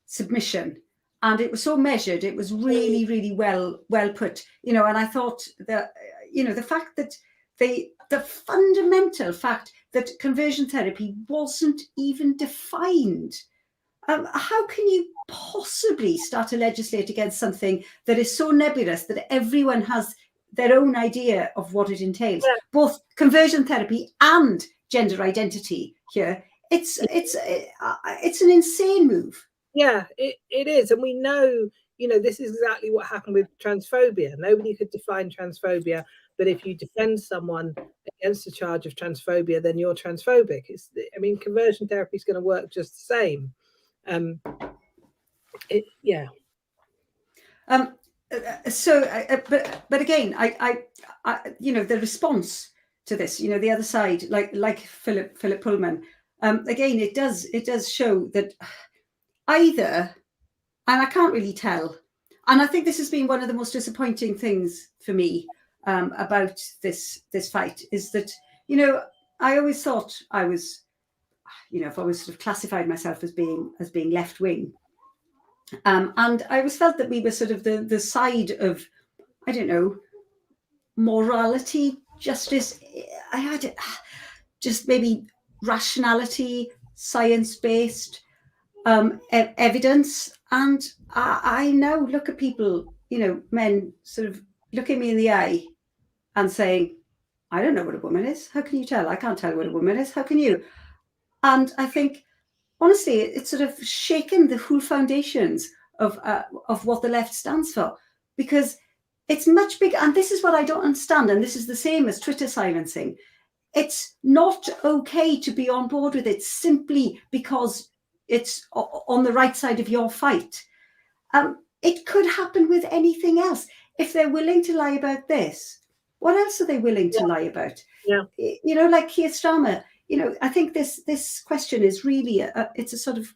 submission, and it was so measured. It was really, really well put. And I thought that the fact that the fundamental fact that conversion therapy wasn't even defined. How can you possibly start to legislate against something that is so nebulous that everyone has their own idea of what it entails? Yeah. Both conversion therapy and gender identity here. It's an insane move. Yeah, it is. And we know, this is exactly what happened with transphobia. Nobody could define transphobia, but if you defend someone against a charge of transphobia, then you're transphobic. Conversion therapy is going to work just the same. But again, I the response to this, the other side, like Philip Pullman, again, it does show that either, and I can't really tell, and I think this has been one of the most disappointing things for me about this fight, is that I always thought I was, if I was sort of classified myself as being left wing. And I always felt that we were sort of the side of, I don't know, morality, justice. I had just maybe rationality, science-based evidence. And I now look at people, men sort of looking me in the eye and saying, I don't know what a woman is. How can you tell? I can't tell what a woman is. How can you? And I think, honestly, it's sort of shaken the whole foundations of what the left stands for, because it's much bigger. And this is what I don't understand. And this is the same as Twitter silencing. It's not okay to be on board with it simply because it's on the right side of your fight. It could happen with anything else. If they're willing to lie about this, what else are they willing to lie about? Yeah. Like Keir Starmer, I think this question is really it's a sort of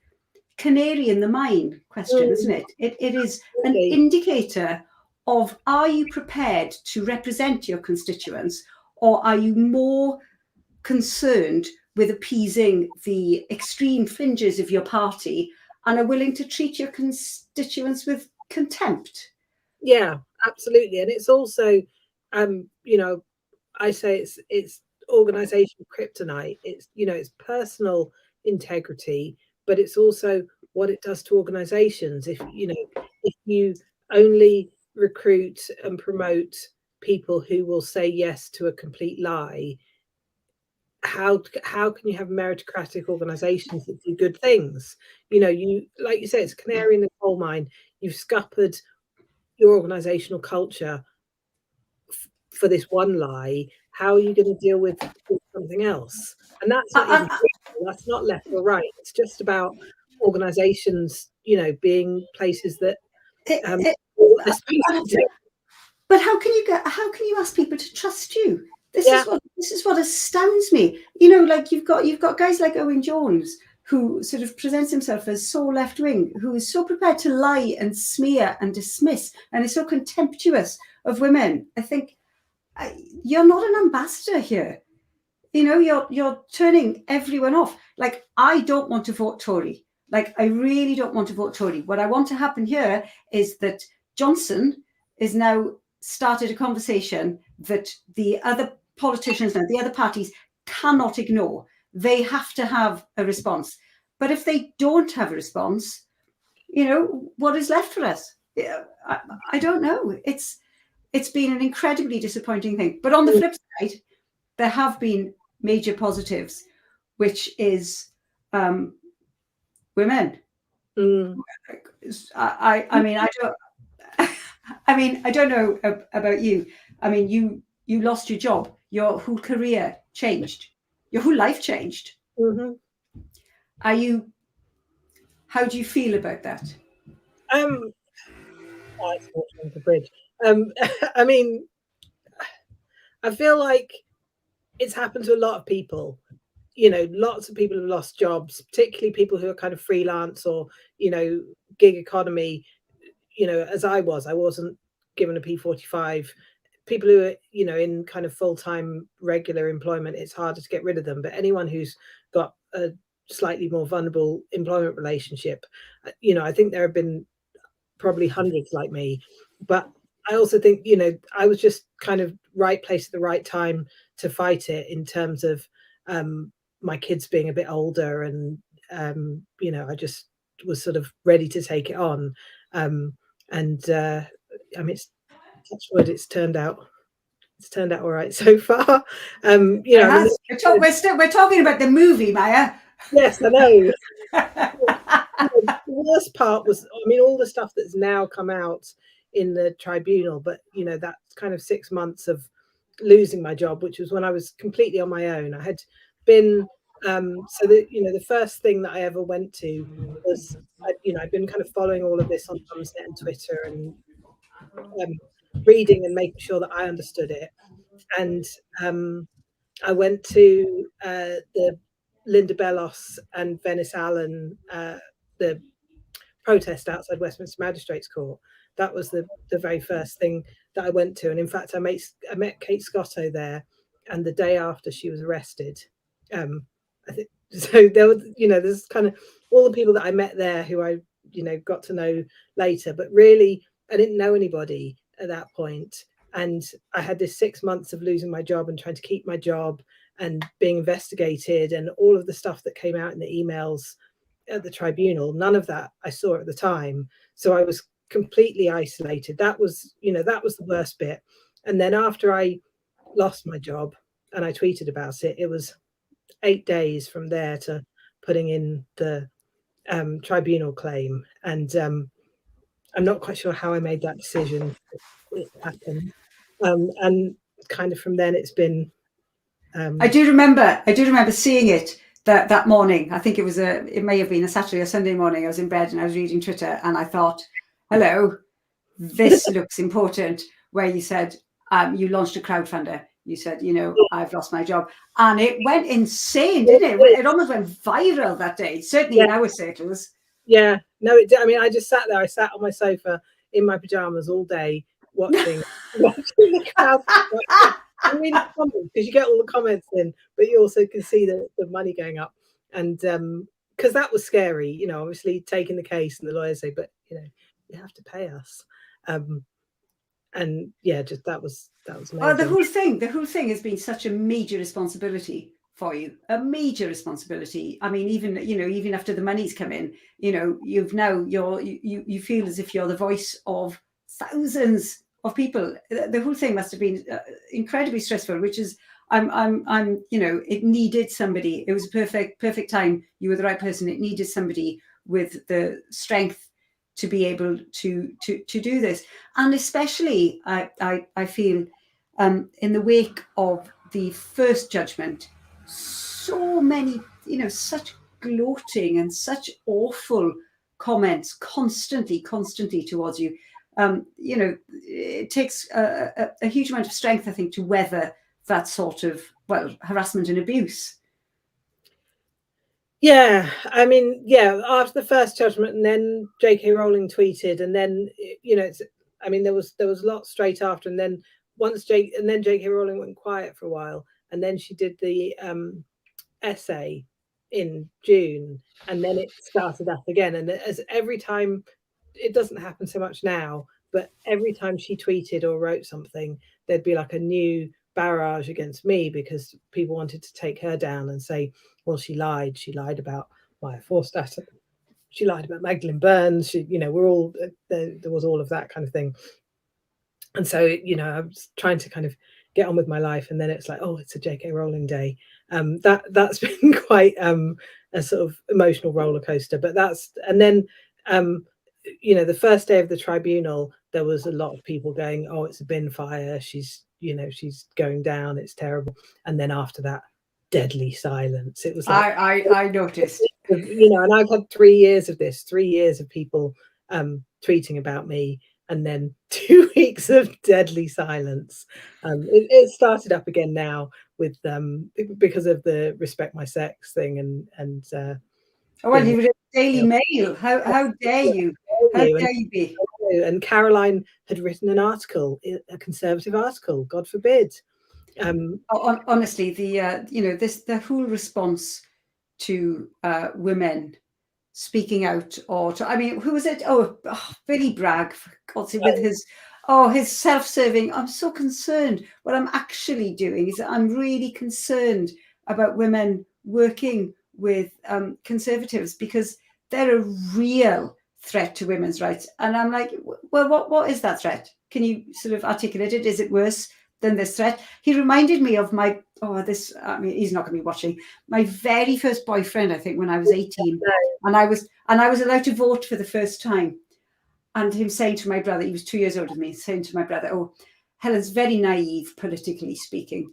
canary in the mine question, isn't it? It is an indicator of, are you prepared to represent your constituents, or are you more concerned with appeasing the extreme fringes of your party and are willing to treat your constituents with contempt? Yeah, absolutely. And it's also, I say it's organizational kryptonite. It's, it's personal integrity, but it's also what it does to organizations. If you only recruit and promote people who will say yes to a complete lie, how can you have meritocratic organizations that do good things? You, like you say, it's canary in the coal mine. You've scuppered your organizational culture for this one lie. How are you going to deal with something else? And that's not even that's not left or right. It's just about organizations, being places that but how can you ask people to trust you? This is what astounds me. Like you've got guys like Owen Jones, who sort of presents himself as so left-wing, who is so prepared to lie and smear and dismiss, and is so contemptuous of women. I think you're not an ambassador here. You're turning everyone off. Like, I don't want to vote Tory. Like, I really don't want to vote Tory. What I want to happen here is that Johnson is now started a conversation that the other politicians and the other parties cannot ignore. They have to have a response. But if they don't have a response, you know, what is left for us? I don't know. It's been an incredibly disappointing thing. But on the flip side, there have been major positives, which is women. I mean, I don't. I mean, I don't know about you. I mean, you lost your job. Your whole career changed. Your whole life changed. Mm-hmm. Are you? How do you feel about that? It's watching the bridge. I mean, I feel like it's happened to a lot of people. You know, lots of people have lost jobs, particularly people who are kind of freelance or, you know, gig economy. You know, as I wasn't given a P45. People who are, you know, in kind of full-time regular employment, it's harder to get rid of them. But anyone who's got a slightly more vulnerable employment relationship, you know, I think there have been probably hundreds like me. But I also think, you know, I was just kind of right place at the right time to fight it, in terms of my kids being a bit older, and you know, I just was sort of ready to take it on. And I mean, it's, touch wood, it's turned out all right so far. You know, I mean, we're talking about the movie, Maya. yes, I know. The worst part was, I mean, all the stuff that's now come out in the tribunal, but you know, that's kind of 6 months of losing my job, which was when I was completely on my own. I had been so that, you know, the first thing that I ever went to was, you know, I'd been kind of following all of this on Mumsnet and Twitter, and reading and making sure that I understood it. And I went to the Linda Bellos and Venice Allen, the protest outside Westminster Magistrates Court. That was the very first thing that I went to. And in fact, I met Kate Scotto there, and the day after she was arrested. I think so. There was, you know, there's kind of all the people that I met there who I, you know, got to know later, but really I didn't know anybody at that point. And I had this 6 months of losing my job and trying to keep my job and being investigated, and all of the stuff that came out in the emails at the tribunal. None of that I saw at the time. So I was completely isolated. That was, you know, that was the worst bit. And then after I lost my job and I tweeted about it, it was 8 days from there to putting in the tribunal claim. And I'm not quite sure how I made that decision. It happened. And kind of from then it's been. I do remember seeing it that morning. I think it may have been a Saturday or Sunday morning. I was in bed and I was reading Twitter, and I thought, hello, this looks important. Where you said you launched a crowdfunder. You said, you know, I've lost my job. And it went insane, didn't it? It almost went viral that day, certainly in our circles. Yeah, no, it did. I mean, I just sat there. I sat on my sofa in my pajamas all day watching the crowd. I read the comments, because you get all the comments in, but you also can see the money going up. And because that was scary, you know, obviously taking the case, and the lawyers say, but you know, you have to pay us. And yeah, just that was amazing. Well, the whole thing has been such a major responsibility for you, a major responsibility. I mean, even after the money's come in, you know, you feel as if you're the voice of thousands of people. The whole thing must have been incredibly stressful, which is, I'm, you know, it needed somebody. It was a perfect time. You were the right person. It needed somebody with the strength to be able to do this. And especially, I feel, in the wake of the first judgment, so many, you know, such gloating and such awful comments constantly towards you. You know, it takes a huge amount of strength, I think, to weather that sort of, well, harassment and abuse. Yeah, I mean, yeah, after the first judgment, and then J.K. Rowling tweeted, and then, you know, I mean, there was a lot straight after, and then J.K. Rowling went quiet for a while, and then she did the essay in June, and then it started up again. And as every time, it doesn't happen so much now, but every time she tweeted or wrote something, there'd be like a new barrage against me, because people wanted to take her down and say, well, she lied about Maya Forstater. She lied about Magdalene Burns. She, we're all there was all of that kind of thing. And so, I was trying to kind of get on with my life, and then it's like, oh, it's a J.K. Rowling day. That's been quite a sort of emotional roller coaster. But and then the first day of the tribunal, there was a lot of people going, oh, it's a bin fire. She's going down. It's terrible. And then after that, deadly silence. It was like I noticed, and I've had 3 years of this, 3 years of people tweeting about me, and then 2 weeks of deadly silence. It started up again now with because of the respect my sex thing and well, you were in Daily Mail. How dare you? How dare you be? And Caroline had written an article, a conservative article, God forbid. Honestly, the whole response to women speaking out, or to, I mean, who was it? Billy Bragg, for God's sake, with his self-serving. I'm so concerned. What I'm actually doing is I'm really concerned about women working with conservatives, because they're a real threat to women's rights. And I'm like, well, what is that threat? Can you sort of articulate it? Is it worse than this threat? He reminded me of my, he's not going to be watching, my very first boyfriend, I think, when I was 18. And I was allowed to vote for the first time. And him saying to my brother, he was 2 years older than me, saying to my brother, oh, Helen's very naive, politically speaking.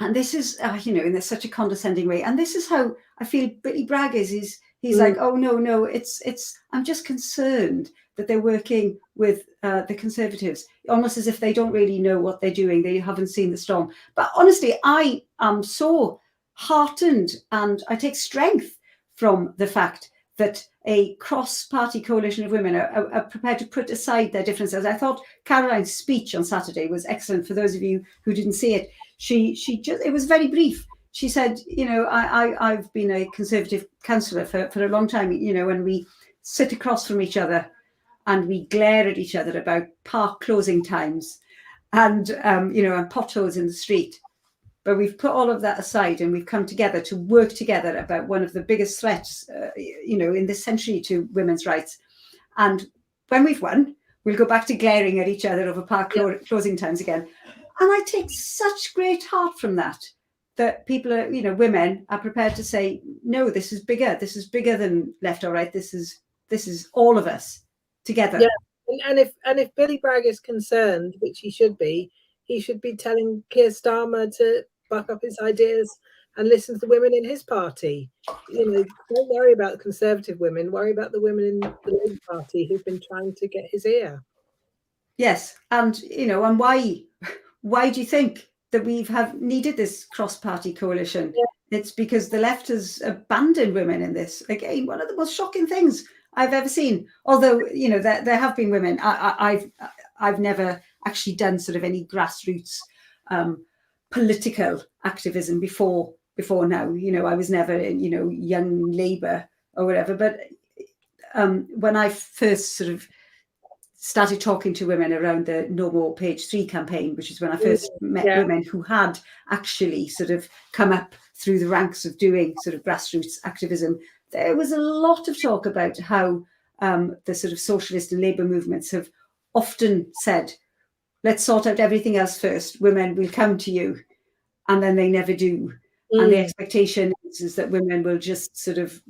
And this is, in such a condescending way. And this is how I feel Billy Bragg is. He's like, oh, no, it's, I'm just concerned that they're working with the Conservatives, almost as if they don't really know what they're doing. They haven't seen the storm. But honestly, I am so heartened, and I take strength from the fact that a cross-party coalition of women are prepared to put aside their differences. I thought Caroline's speech on Saturday was excellent. For those of you who didn't see it, she just, it was very brief. She said, I've been a Conservative councillor for a long time, and we sit across from each other and we glare at each other about park closing times and, and potholes in the street. But we've put all of that aside, and we've come together to work together about one of the biggest threats, in this century to women's rights. And when we've won, we'll go back to glaring at each other over park closing times again. And I take such great heart from that people are, women are prepared to say, no, this is bigger. This is bigger than left or right. This is all of us together. Yeah. And if Billy Bragg is concerned, which he should be telling Keir Starmer to buck up his ideas and listen to the women in his party. Don't worry about the Conservative women, worry about the women in the Labour Party who've been trying to get his ear. Yes. And, and why do you think that we have needed this cross-party coalition? Yeah. It's because the left has abandoned women in this. Again, one of the most shocking things I've ever seen. Although, there have been women. I've never actually done sort of any grassroots political activism before now. I was never in, Young Labour or whatever. But when I first sort of started talking to women around the No More Page 3 campaign, which is when I first met women who had actually sort of come up through the ranks of doing sort of grassroots activism, there was a lot of talk about how the sort of socialist and labour movements have often said, let's sort out everything else first. Women will come to you. And then they never do. And the expectation is that women will just sort of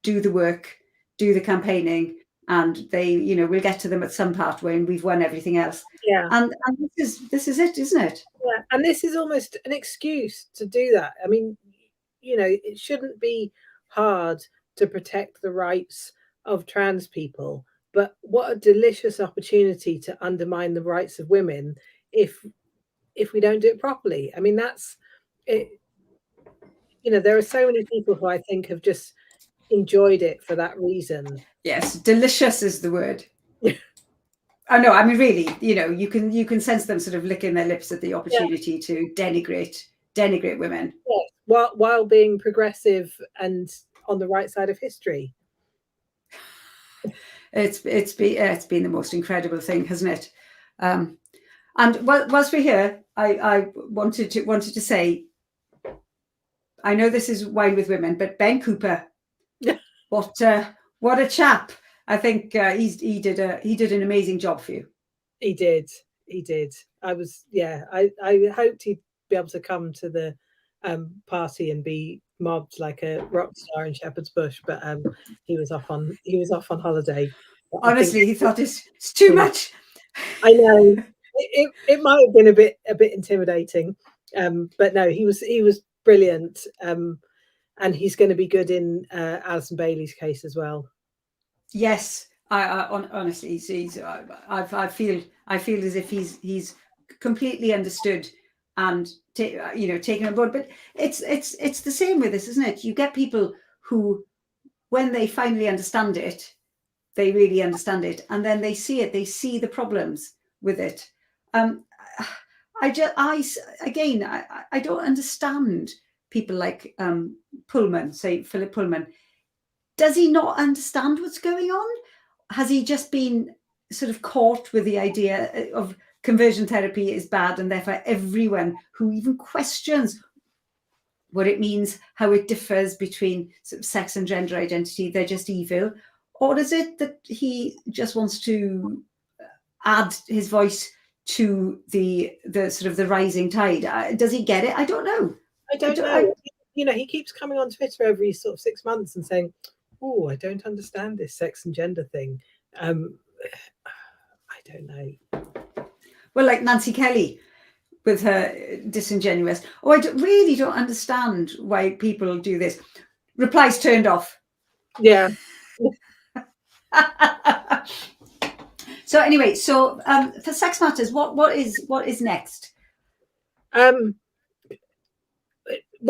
do the work, do the campaigning, and they, we'll get to them at some part when we've won everything else. Yeah. And this is it, isn't it? Yeah. And this is almost an excuse to do that. I mean, it shouldn't be hard to protect the rights of trans people, but what a delicious opportunity to undermine the rights of women if we don't do it properly. I mean, that's it. There are so many people who I think have just enjoyed it for that reason. Yes, delicious is the word. I know. I mean, really, you can sense them sort of licking their lips at the opportunity to denigrate women. Yes, while being progressive and on the right side of history. It's been the most incredible thing, hasn't it? And whilst we're here, I wanted to say, I know this is Wine with Women, but Ben Cooper What a chap! I think he did an amazing job for you. He did. I hoped he'd be able to come to the party and be mobbed like a rock star in Shepherd's Bush, but he was off on holiday. Honestly, he thought it's too much. I know it might have been a bit intimidating, but no, he was brilliant, and he's going to be good in Alison Bailey's case as well. Yes, honestly, I feel as if he's completely understood and taken on board. But it's the same with this, isn't it? You get people who, when they finally understand it, they really understand it, and then they see it. They see the problems with it. I don't understand people like Pullman, say Philip Pullman. Does he not understand what's going on? Has he just been sort of caught with the idea of conversion therapy is bad, and therefore everyone who even questions what it means, how it differs between sort of sex and gender identity, they're just evil? Or is it that he just wants to add his voice to the sort of the rising tide? Does he get it? I don't know. I don't know. He keeps coming on Twitter every sort of 6 months and saying, "Oh, I don't understand this sex and gender thing." I don't know. Well, like Nancy Kelly with her disingenuous, "Oh, I really don't understand why people do this." Replies turned off. Yeah. So anyway, for Sex Matters, what is next? Well,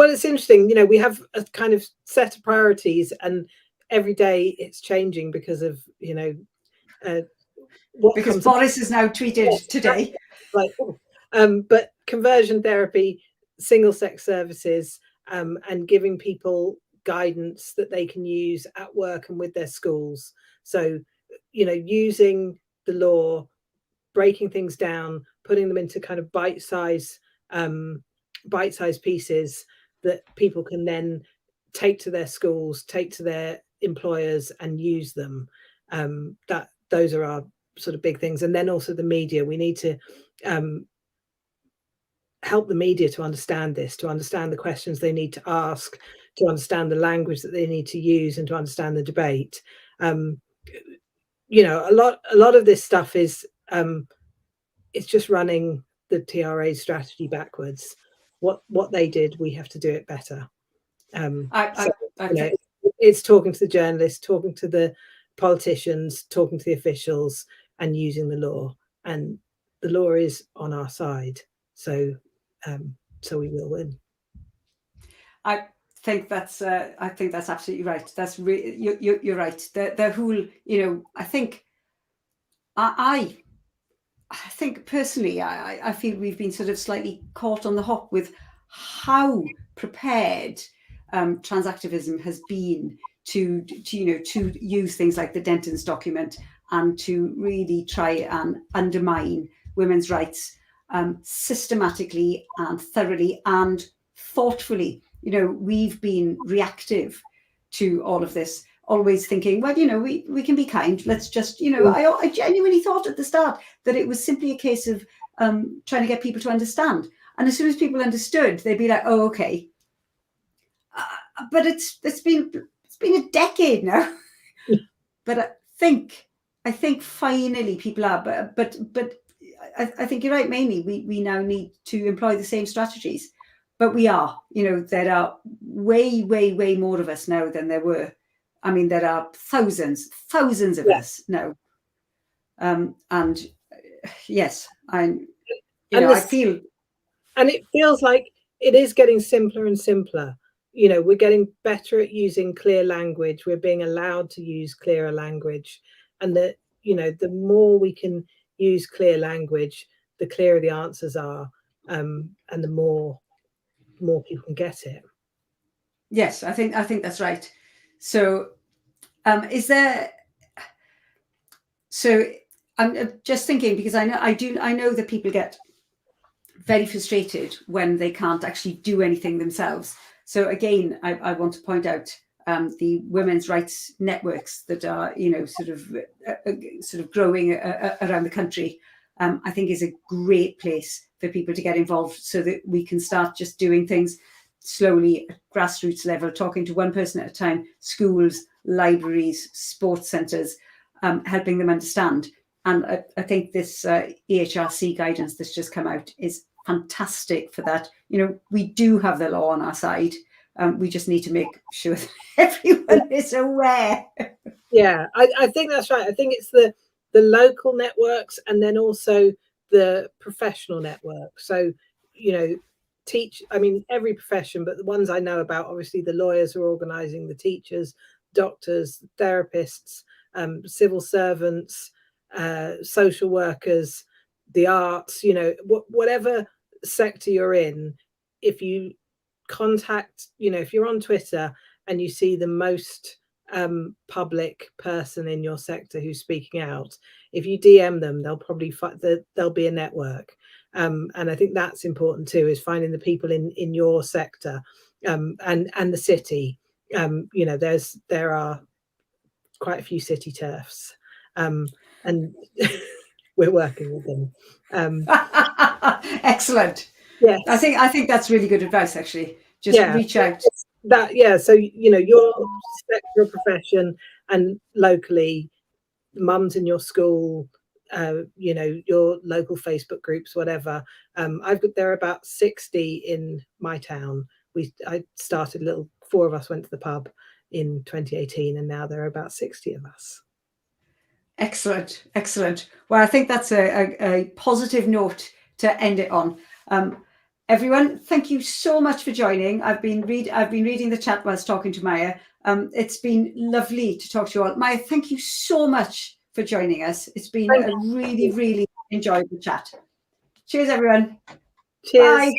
it's interesting. We have a kind of set of priorities, and every day it's changing because of because Boris has now tweeted today. Like, but conversion therapy, single sex services, and giving people guidance that they can use at work and with their schools. So, using the law, breaking things down, putting them into kind of bite-sized pieces that people can then take to their schools, take to their employers, and use them. Those are our sort of big things. And then also the media. We need to help the media to understand this, to understand the questions they need to ask, to understand the language that they need to use, and to understand the debate. A lot of this stuff is it's just running the TRA's strategy backwards. What they did, we have to do it better. It's talking to the journalists, talking to the politicians, talking to the officials, and using the law. And the law is on our side, so we will win. I think that's absolutely right. That's you're right. The whole, I think I think personally, I feel we've been sort of slightly caught on the hop with how prepared trans activism has been to use things like the Denton's document and to really try and undermine women's rights systematically and thoroughly and thoughtfully. We've been reactive to all of this, always thinking, well, we can be kind. Let's just, I genuinely thought at the start that it was simply a case of trying to get people to understand. And as soon as people understood, they'd be like, oh, okay. But it's been a decade now. But I think finally people are. But I think you're right. Mainly, we now need to employ the same strategies. But we are. There are way, way, way more of us now than there were. I mean, there are thousands of us now. And yes, I feel. And it feels like it is getting simpler and simpler. We're getting better at using clear language. We're being allowed to use clearer language. And the more we can use clear language, the clearer the answers are. And the more people can get it. Yes, I think that's right. So, is there? So I'm just thinking, because I know that people get very frustrated when they can't actually do anything themselves. So again, I want to point out the women's rights networks that are, sort of growing around the country, I think is a great place for people to get involved, so that we can start just doing things slowly at grassroots level, talking to one person at a time, schools, libraries, sports centres, helping them understand. And I think this EHRC guidance that's just come out is fantastic for that. We do have the law on our side. We just need to make sure that everyone is aware. Yeah, I think that's right. I think it's the local networks, and then also the professional networks. So, every profession, but the ones I know about, obviously the lawyers are organising, the teachers, doctors, therapists, civil servants, social workers, the arts, whatever sector you're in, if you contact, if you're on Twitter and you see the most public person in your sector who's speaking out, if you DM them, they'll probably there'll be a network. And I think that's important too, is finding the people in your sector, and the city. There are quite a few city TERFs, and we're working with them. Excellent. Yes, I think that's really good advice, actually. Just reach out. So your sector or profession, and locally, mums in your school, your local Facebook groups, whatever. There are about 60 in my town. I started 4 of us went to the pub in 2018, and now there are about 60 of us. Excellent. Well, I think that's a positive note to end it on. Everyone, thank you so much for joining. I've been reading the chat whilst talking to Maya. It's been lovely to talk to you all. Maya, thank you so much for joining us. It's been a really, really enjoyable chat. Cheers, everyone. Cheers. Bye.